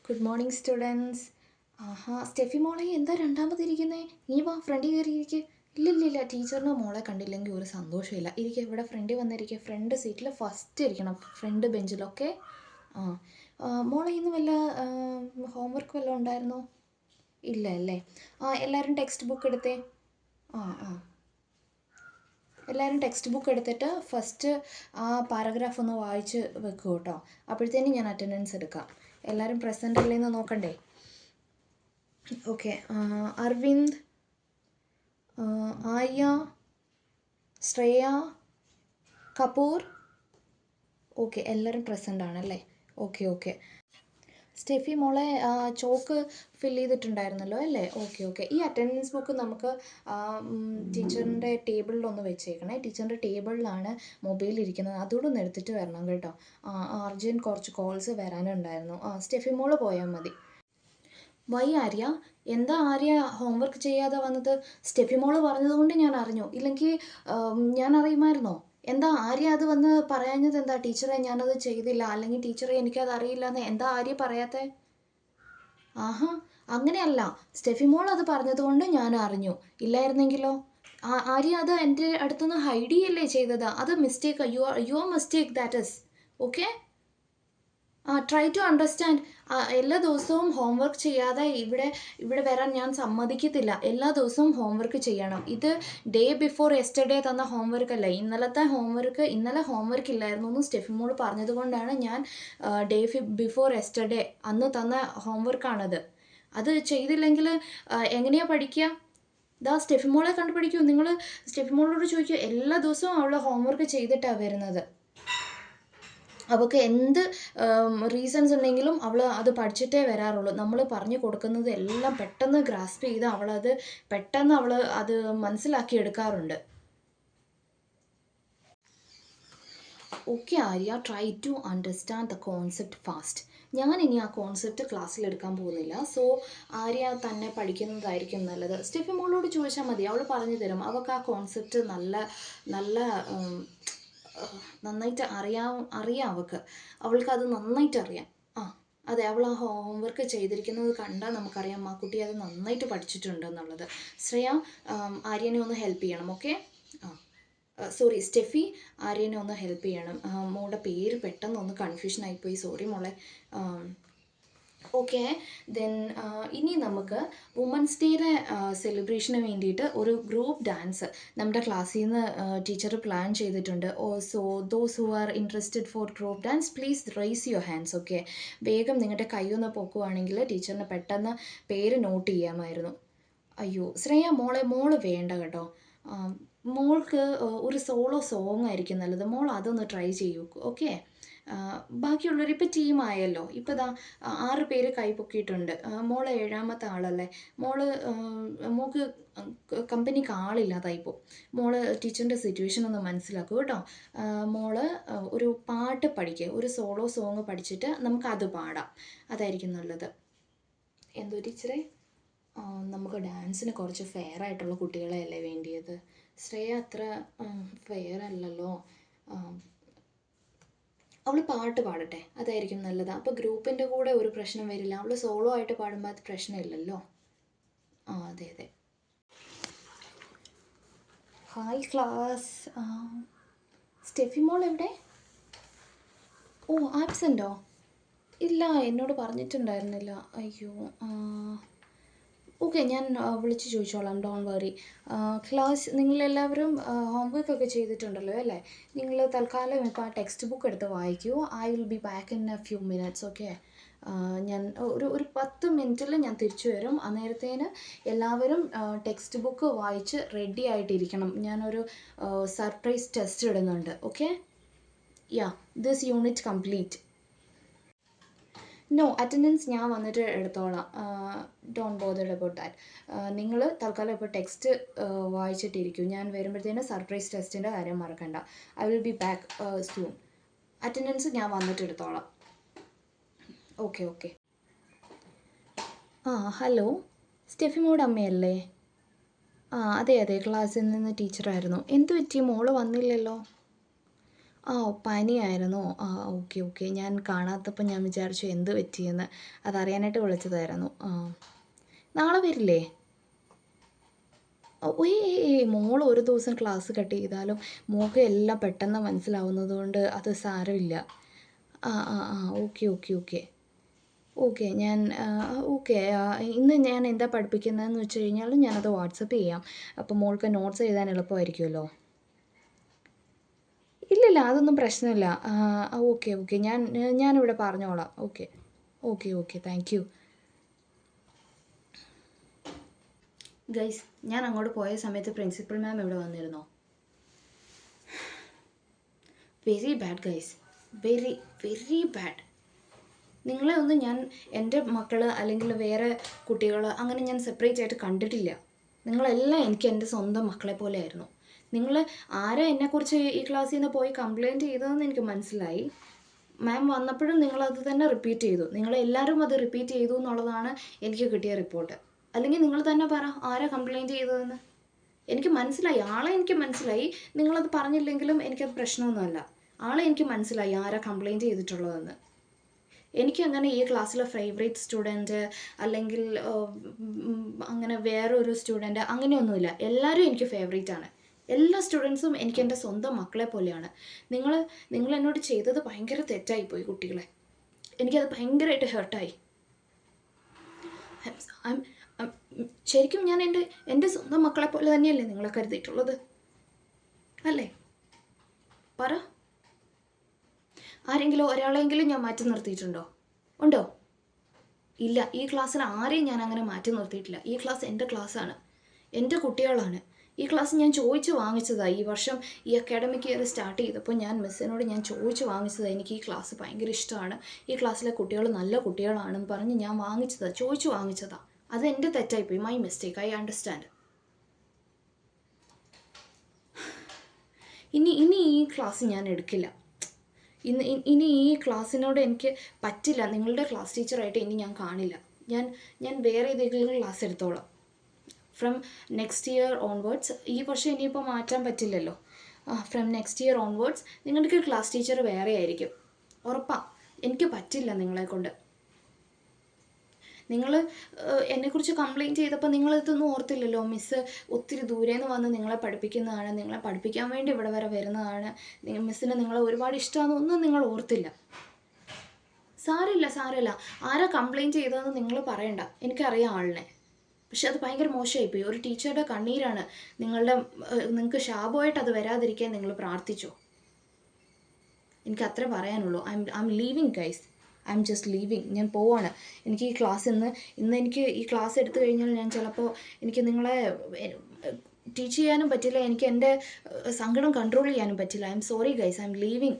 Good morning students. ആഹാ, Stephy മോളെ എന്താ രണ്ടാമതിരിക്കുന്നേ? നീ വാ, ഫ്രണ്ടിൽ കയറിയിരിക്കുക. ഇല്ലില്ലില്ല, ടീച്ചറിന് മോളെ കണ്ടില്ലെങ്കിൽ ഒരു സന്തോഷമില്ല. ഇരിക്കുക, ഇവിടെ ഫ്രണ്ടിൽ വന്നിരിക്കുക. ഫ്രണ്ട് സീറ്റിൽ ഫസ്റ്റ് ഇരിക്കണം, ഫ്രണ്ട് ബെഞ്ചിലൊക്കെ. ആ മോളെ ഇന്ന് വല്ല ഹോംവർക്ക് വല്ലതും ഉണ്ടായിരുന്നോ? ഇല്ല അല്ലേ? എല്ലാവരും ടെക്സ്റ്റ് ബുക്ക് എടുത്തേ. ആ ആ എല്ലാവരും ടെക്സ്റ്റ് ബുക്ക് എടുത്തിട്ട് ഫസ്റ്റ് ആ പാരഗ്രാഫ് ഒന്ന് വായിച്ച് വെക്കൂ കേട്ടോ. അപ്പോഴത്തേനും ഞാൻ അറ്റൻഡൻസ് എടുക്കാം. എല്ലാവരും പ്രസൻ്റ് അല്ലേന്ന് നോക്കണ്ടേ? ഓക്കെ. അരവിന്ദ്, ആര്യ, ശ്രേയ, കപൂർ. ഓക്കെ, എല്ലാവരും പ്രസൻ്റ് ആണല്ലേ? Okay okay. സ്റ്റെഫി മോളെ ചോക്ക് ഫില്ല് ചെയ്തിട്ടുണ്ടായിരുന്നല്ലോ അല്ലേ? Okay okay. ഈ അറ്റൻഡൻസ് ബുക്ക് നമുക്ക് ടീച്ചറിൻ്റെ ടേബിളിലൊന്ന് വെച്ചേക്കണേ. ടീച്ചറിൻ്റെ ടേബിളിലാണ് മൊബൈൽ ഇരിക്കുന്നത്. അതുകൂടെ ഒന്ന് എടുത്തിട്ട് വരണം കേട്ടോ. അർജൻറ്റ് കുറച്ച് കോൾസ് വരാനുണ്ടായിരുന്നു. സ്റ്റെഫി മോള് പോയാൽ മതി. വൈ ആര്യ? എന്താ ആര്യ ഹോംവർക്ക് ചെയ്യാതെ വന്നത്? സ്റ്റെഫി മോള് പറഞ്ഞതുകൊണ്ട് ഞാൻ അറിഞ്ഞു, ഇല്ലെങ്കിൽ ഞാൻ അറിയുമായിരുന്നോ? എന്താ ആര്യ അത് വന്ന് പറയാഞ്ഞത്? എന്താ ടീച്ചറെ ഞാനത് ചെയ്തില്ല, അല്ലെങ്കിൽ ടീച്ചറെ എനിക്കത് അറിയില്ല എന്ന് എന്താ ആര്യ പറയാത്തെ? ആഹാ, അങ്ങനെയല്ല. സ്റ്റെഫി മോൾ അത് പറഞ്ഞതുകൊണ്ട് ഞാൻ അറിഞ്ഞു, ഇല്ലായിരുന്നെങ്കിലോ? ആര്യ അത് എൻ്റെ അടുത്തുനിന്ന് ഹൈഡ് ചെയ്യല്ലേ ചെയ്തത്. അത് mistake, your mistake that is. Okay. Try to understand. എല്ലാ ദിവസവും ഹോംവർക്ക് ചെയ്യാതെ ഇവിടെ വരാൻ ഞാൻ സമ്മതിക്കത്തില്ല. എല്ലാ ദിവസവും ഹോംവർക്ക് ചെയ്യണം. ഇത് ഡേ ബിഫോർ യെസ്റ്റർഡേ തന്ന ഹോംവർക്ക് അല്ല. ഇന്നലെ ഹോംവർക്ക് ഇല്ലായിരുന്നു എന്ന് സ്റ്റെഫി മോൾ പറഞ്ഞതുകൊണ്ടാണ് ഞാൻ ഡേ ബിഫോർ യെസ്റ്റർഡേ അന്ന് തന്ന ഹോംവർക്കാണത്. അത് ചെയ്തില്ലെങ്കിൽ എങ്ങനെയാണ് പഠിക്കുക? ഇതാ സ്റ്റെഫി മോളെ കണ്ടു പഠിക്കൂ. നിങ്ങൾ സ്റ്റെഫി മോളോട് ചോദിക്കൂ. എല്ലാ ദിവസവും അവൾ ഹോംവർക്ക് ചെയ്തിട്ടാണ് വരുന്നത്. അവൾക്ക് എന്ത് റീസൺസ് ഉണ്ടെങ്കിലും അവൾ അത് പഠിച്ചിട്ടേ വരാറുള്ളൂ. നമ്മൾ പറഞ്ഞു കൊടുക്കുന്നത് എല്ലാം പെട്ടെന്ന് ഗ്രാസ്പ് ചെയ്ത് അവളത് പെട്ടെന്ന് അത് മനസ്സിലാക്കി എടുക്കാറുണ്ട്. Okay Arya, try to understand the concept fast. ഞാൻ ഇനി ആ കോൺസെപ്റ്റ് ക്ലാസ്സിൽ എടുക്കാൻ പോകുന്നില്ല. സോ ആര്യ തന്നെ പഠിക്കുന്നതായിരിക്കും നല്ലത്. സ്റ്റെഫി മോളോട് ചോദിച്ചാൽ മതി, അവൾ പറഞ്ഞു തരും. അവൾക്ക് ആ കോൺസെപ്റ്റ് നന്നായിട്ട് അറിയാം. അവൾക്കത് നന്നായിട്ട് അറിയാം. അതെ, അവൾ ആ ഹോംവർക്ക് ചെയ്തിരിക്കുന്നത് കണ്ടാൽ നമുക്കറിയാം ആ കുട്ടി അത് നന്നായിട്ട് പഠിച്ചിട്ടുണ്ട് എന്നുള്ളത്. ശ്രേയ, ആര്യനെ ഒന്ന് ഹെൽപ്പ് ചെയ്യണം. ഓക്കെ. സോറി സ്റ്റെഫി, ആര്യനെ ഒന്ന് ഹെൽപ്പ് ചെയ്യണം. മോളുടെ പേര് പെട്ടെന്ന് ഒന്ന് കൺഫ്യൂഷൻ ആയിപ്പോയി. സോറി മോളെ. ഓക്കെ. ദെൻ ഇനി നമുക്ക് വുമൻസ് ഡേയുടെ സെലിബ്രേഷന് വേണ്ടിയിട്ട് ഒരു ഗ്രൂപ്പ് ഡാൻസ് നമ്മുടെ ക്ലാസ്സിൽ നിന്ന് ടീച്ചർ പ്ലാൻ ചെയ്തിട്ടുണ്ട്. So those who are interested four group dance please raise your hands. Okay, വേഗം നിങ്ങളുടെ കൈയൊന്ന് പൊക്കുവാണെങ്കിൽ ടീച്ചറിന് പെട്ടെന്ന് പേര് നോട്ട് ചെയ്യാമായിരുന്നു. അയ്യോ ശ്രേയ മോള് വേണ്ട കേട്ടോ. മോൾക്ക് ഒരു സോളോ സോങ് ആയിരിക്കും നല്ലത്. മോൾ അതൊന്ന് ട്രൈ ചെയ്യൂ. ഓക്കെ. ബാക്കിയുള്ളവർ ഇപ്പോൾ ടീമായല്ലോ. ഇപ്പോൾ ഇതാ 6 പേര് കൈ പൊക്കിയിട്ടുണ്ട്. മോള് 7ാമത്തെ ആളല്ലേ. മോൾക്ക് കമ്പനിക്ക് ആളില്ലാതായിപ്പോൾ. മോള് ടീച്ചറിൻ്റെ സിറ്റുവേഷൻ ഒന്ന് മനസ്സിലാക്കൂ കേട്ടോ. മോള് ഒരു പാട്ട് പഠിക്കുക, ഒരു സോളോ സോങ് പഠിച്ചിട്ട് നമുക്കത് പാടാം. അതായിരിക്കും നല്ലത്. എന്തോ ടീച്ചറെ? നമുക്ക് ഡാൻസിന് കുറച്ച് ഫെയർ ആയിട്ടുള്ള കുട്ടികളെയല്ലേ വേണ്ടിയത്. ശ്രേയ അത്ര ഫെയർ അല്ലല്ലോ. അവൾ പാട്ട് പാടട്ടെ, അതായിരിക്കും നല്ലത്. അപ്പോൾ ഗ്രൂപ്പിൻ്റെ കൂടെ ഒരു പ്രശ്നം വരില്ല. അവൾ സോളോ ആയിട്ട് പാടുമ്പോൾ അത് പ്രശ്നമില്ലല്ലോ. അതെ അതെ. Hi class. സ്റ്റെഫി മോൾ എവിടെ? ആബ്സെൻറ്റോ? ഇല്ല, എന്നോട് പറഞ്ഞിട്ടുണ്ടായിരുന്നില്ല. അയ്യോ. ഓക്കെ, ഞാൻ വിളിച്ച് ചോദിച്ചോളാം. Don't worry. ക്ലാസ് നിങ്ങളെല്ലാവരും ഹോംവർക്കൊക്കെ ചെയ്തിട്ടുണ്ടല്ലോ അല്ലേ? നിങ്ങൾ തൽക്കാലം ഇപ്പോൾ ആ ടെക്സ്റ്റ് ബുക്ക് എടുത്ത് വായിക്കൂ. I will be back in a few minutes. Okay. ഞാൻ ഒരു 10 മിനിറ്റിൽ ഞാൻ തിരിച്ചു വരും. അന്നേരത്തേന് എല്ലാവരും ടെക്സ്റ്റ് ബുക്ക് വായിച്ച് റെഡി ആയിട്ടിരിക്കണം. ഞാനൊരു സർപ്രൈസ് ടെസ്റ്റ് ഇടുന്നുണ്ട്. Okay. This unit complete. No, attendance ഞാൻ വന്നിട്ട് എടുത്തോളാം. Don't bothered about that. നിങ്ങൾ തൽക്കാലം ഇപ്പോൾ ടെക്സ്റ്റ് വായിച്ചിട്ടിരിക്കും. ഞാൻ വരുമ്പോഴത്തേന് സർപ്രൈസ് ടെസ്റ്റിൻ്റെ കാര്യം മറക്കണ്ട. I will be back soon. Attendance ഞാൻ വന്നിട്ട് എടുത്തോളാം. Okay okay. ഹലോ, സ്റ്റെഫി മോളുടെ അമ്മയല്ലേ? അതെ ക്ലാസ്സിൽ നിന്ന് ടീച്ചറായിരുന്നു. എന്ത് പറ്റി, മോള് വന്നില്ലല്ലോ? ആ പനിയായിരുന്നോ? ആ ഓക്കെ ഓക്കെ. ഞാൻ കാണാത്തപ്പോൾ ഞാൻ വിചാരിച്ചു എന്ത് പറ്റിയെന്ന്. അതറിയാനായിട്ട് വിളിച്ചതായിരുന്നു. ആ നാളെ വരില്ലേ? മോൾ ഒരു ദിവസം ക്ലാസ് കട്ട് ചെയ്താലും മോൾക്ക് എല്ലാം പെട്ടെന്ന് മനസ്സിലാവുന്നത് കൊണ്ട് അത് സാരമില്ല. ആ ആ ആ ഓക്കെ ഓക്കെ ഓക്കെ ഓക്കെ. ഞാൻ ഓക്കെ. ഇന്ന് ഞാൻ എന്താ പഠിപ്പിക്കുന്നതെന്ന് വെച്ച് കഴിഞ്ഞാൽ ഞാനത് വാട്സപ്പ് ചെയ്യാം. അപ്പോൾ മോൾക്ക് നോട്ട്സ് എഴുതാൻ എളുപ്പമായിരിക്കുമല്ലോ. ഇല്ലില്ല, അതൊന്നും പ്രശ്നമില്ല. Okay okay. ഞാനിവിടെ പറഞ്ഞോളാം. Okay okay okay. Thank you guys. ഞാൻ അങ്ങോട്ട് പോയ സമയത്ത് പ്രിൻസിപ്പൽ മാം ഇവിടെ വന്നിരുന്നോ? Very bad guys, very very bad. നിങ്ങളെ ഒന്നും ഞാൻ എൻ്റെ മക്കൾ അല്ലെങ്കിൽ വേറെ കുട്ടികൾ അങ്ങനെ ഞാൻ സെപ്പറേറ്റ് ആയിട്ട് കണ്ടിട്ടില്ല. നിങ്ങളെല്ലാം എനിക്ക് എൻ്റെ സ്വന്തം മക്കളെ പോലെയായിരുന്നു. നിങ്ങൾ ആരാ എന്നെക്കുറിച്ച് ഈ ക്ലാസ്സിൽ നിന്ന് പോയി കംപ്ലയിൻറ്റ് ചെയ്തതെന്ന് എനിക്ക് മനസ്സിലായി. മാം വന്നപ്പോഴും നിങ്ങളത് തന്നെ റിപ്പീറ്റ് ചെയ്തു. നിങ്ങളെല്ലാവരും അത് റിപ്പീറ്റ് ചെയ്തു എന്നുള്ളതാണ് എനിക്ക് കിട്ടിയ റിപ്പോർട്ട്. അല്ലെങ്കിൽ നിങ്ങൾ തന്നെ പറ ആരാ കംപ്ലയിൻറ്റ് ചെയ്തതെന്ന്. എനിക്ക് മനസ്സിലായി, ആളെ എനിക്ക് മനസ്സിലായി. നിങ്ങളത് പറഞ്ഞില്ലെങ്കിലും എനിക്കത് പ്രശ്നമൊന്നുമല്ല. ആളെ എനിക്ക് മനസ്സിലായി ആരാ കംപ്ലയിൻറ്റ് ചെയ്തിട്ടുള്ളതെന്ന്. എനിക്കങ്ങനെ ഈ ക്ലാസ്സിലെ ഫേവറേറ്റ് സ്റ്റുഡൻറ്റ് അല്ലെങ്കിൽ അങ്ങനെ വേറൊരു സ്റ്റുഡൻറ്റ് അങ്ങനെയൊന്നുമില്ല. എല്ലാവരും എനിക്ക് ഫേവറേറ്റ് ആണ്. എല്ലാ സ്റ്റുഡൻസും എനിക്ക് എൻ്റെ സ്വന്തം മക്കളെ പോലെയാണ്. നിങ്ങൾ എന്നോട് ചെയ്തത് ഭയങ്കര തെറ്റായിപ്പോയി കുട്ടികളെ. എനിക്കത് ഭയങ്കരമായിട്ട് ഹേർട്ടായി. ശരിക്കും ഞാൻ എൻ്റെ സ്വന്തം മക്കളെ പോലെ തന്നെയല്ലേ നിങ്ങളെ കരുതിയിട്ടുള്ളത്? അല്ലേ? പറ. ആരെങ്കിലും ഒരാളെങ്കിലും ഞാൻ മാറ്റി നിർത്തിയിട്ടുണ്ടോ? ഉണ്ടോ? ഇല്ല. ഈ ക്ലാസ്സിൽ ആരെയും ഞാൻ അങ്ങനെ മാറ്റി നിർത്തിയിട്ടില്ല. ഈ ക്ലാസ് എൻ്റെ ക്ലാസ്സാണ്, എൻ്റെ കുട്ടികളാണ്. ഈ ക്ലാസ് ഞാൻ ചോദിച്ച് വാങ്ങിച്ചതാണ്. ഈ വർഷം ഈ അക്കാഡമിക് ഇയർ സ്റ്റാർട്ട് ചെയ്തപ്പോൾ ഞാൻ മിസ്സിനോട് ഞാൻ ചോദിച്ച് വാങ്ങിച്ചതാണ്. എനിക്ക് ഈ ക്ലാസ് ഭയങ്കര ഇഷ്ടമാണ്, ഈ ക്ലാസ്സിലെ കുട്ടികൾ നല്ല കുട്ടികളാണെന്ന് പറഞ്ഞ് ഞാൻ വാങ്ങിച്ചതാണ്, ചോദിച്ച് വാങ്ങിച്ചതാണ്. അത് എൻ്റെ തെറ്റായിപ്പോയി. My mistake. I understand. ഇനി ഈ ക്ലാസ് ഞാൻ എടുക്കില്ല. ഇനി ഈ ക്ലാസ്സിനോട് എനിക്ക് പറ്റില്ല. നിങ്ങളുടെ ക്ലാസ് ടീച്ചറായിട്ട് ഇനി ഞാൻ കാണില്ല. ഞാൻ വേറെ ഏതെങ്കിലും ക്ലാസ് എടുത്തോളാം. From next year onwards. ഈ വർഷം ഇനിയിപ്പോൾ മാറ്റാൻ പറ്റില്ലല്ലോ. ഫ്രം നെക്സ്റ്റ് ഇയർ ഓൺവേർഡ്സ് നിങ്ങൾക്ക് ക്ലാസ് ടീച്ചർ വേറെ ആയിരിക്കും. ഉറപ്പാണ്. എനിക്ക് പറ്റില്ല നിങ്ങളെക്കൊണ്ട്. നിങ്ങൾ എന്നെക്കുറിച്ച് കംപ്ലയിൻറ്റ് ചെയ്തപ്പോൾ നിങ്ങളിതൊന്നും ഓർത്തില്ലല്ലോ. മിസ്സ് ഒത്തിരി ദൂരേന്ന് വന്ന് നിങ്ങളെ പഠിപ്പിക്കുന്നതാണ്, നിങ്ങളെ പഠിപ്പിക്കാൻ വേണ്ടി ഇവിടെ വരെ വരുന്നതാണ്, മിസ്സിന് നിങ്ങളെ ഒരുപാട് ഇഷ്ടമാണെന്നൊന്നും നിങ്ങൾ ഓർത്തില്ല. സാരമില്ല. ആരാ കംപ്ലയിൻറ്റ് ചെയ്തതെന്ന് നിങ്ങൾ പറയണ്ട. എനിക്കറിയാം ആളിനെ. പക്ഷെ അത് ഭയങ്കര മോശമായിപ്പോയി. ഒരു ടീച്ചറുടെ കണ്ണീരാണ്. നിങ്ങൾക്ക് ശാപമായിട്ട് അത് വരാതിരിക്കാൻ നിങ്ങൾ പ്രാർത്ഥിച്ചോ? എനിക്ക് അത്രേ പറയാനുള്ളൂ. I'm leaving guys. I'm just leaving. ഞാൻ പോവാണ്. എനിക്ക് ഈ ക്ലാസ് ഇന്ന് എനിക്ക് ഈ ക്ലാസ് എടുത്തു കഴിഞ്ഞാൽ ഞാൻ ചിലപ്പോൾ എനിക്ക് നിങ്ങളെ ടീച്ച് ചെയ്യാനും പറ്റില്ല. എനിക്ക് എൻ്റെ സങ്കടം കൺട്രോൾ ചെയ്യാനും പറ്റില്ല. I'm sorry guys. I'm living.